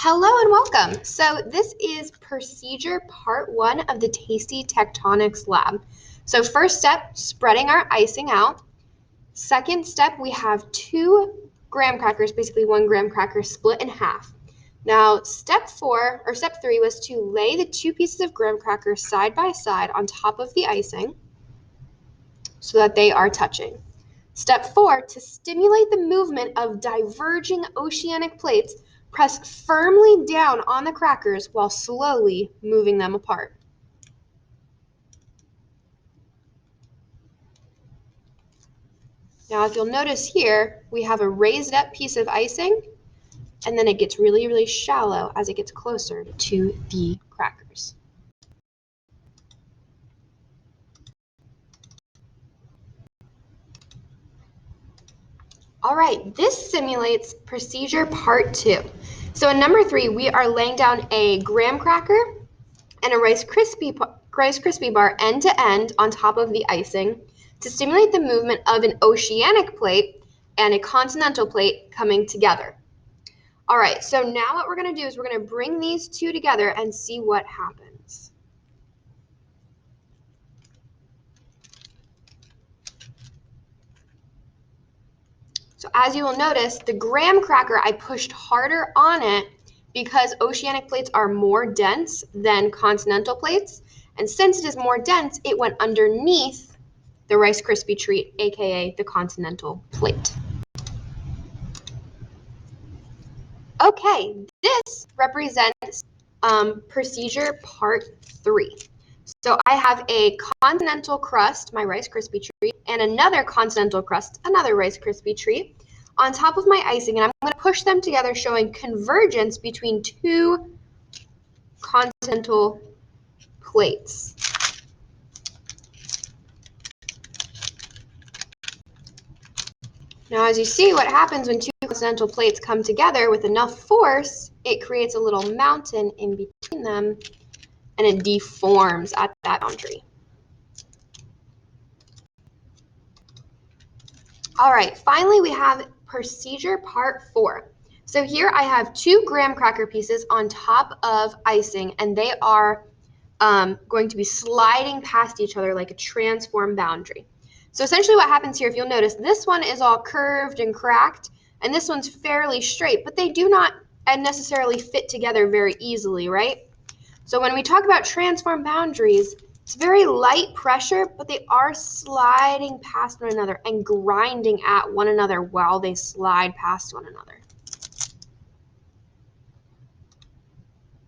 Hello and welcome. So this is procedure part 1 of the Tasty Tectonics Lab. So first step, spreading our icing out. Second step, we have 2 graham crackers, basically 1 graham cracker split in half. Now step 3 was to lay the 2 pieces of graham crackers side by side on top of the icing so that they are touching. Step 4, to stimulate the movement of diverging oceanic plates, press firmly down on the crackers while slowly moving them apart. Now, if you'll notice here, we have a raised up piece of icing, and then it gets really, really shallow as it gets closer to the crackers. All right, this simulates procedure part 2. So in number 3, we are laying down a graham cracker and a Rice Krispie bar end to end on top of the icing to stimulate the movement of an oceanic plate and a continental plate coming together. All right, so now what we're going to do is we're going to bring these 2 together and see what happens. So as you will notice, the graham cracker, I pushed harder on it because oceanic plates are more dense than continental plates. And since it is more dense, it went underneath the Rice Krispie treat, aka the continental plate. Okay, this represents procedure part 3. So I have a continental crust, my Rice Krispie treat, and another continental crust, another Rice Krispie treat, on top of my icing, and I'm going to push them together, showing convergence between 2 continental plates. Now, as you see, what happens when 2 continental plates come together with enough force, it creates a little mountain in between them, and it deforms at that boundary. All right, finally we have procedure part 4. So here I have 2 graham cracker pieces on top of icing, and they are going to be sliding past each other like a transform boundary. So essentially what happens here, if you'll notice, this one is all curved and cracked, and this one's fairly straight, but they do not necessarily fit together very easily, right? So when we talk about transform boundaries, it's very light pressure, but they are sliding past one another and grinding at one another while they slide past one another.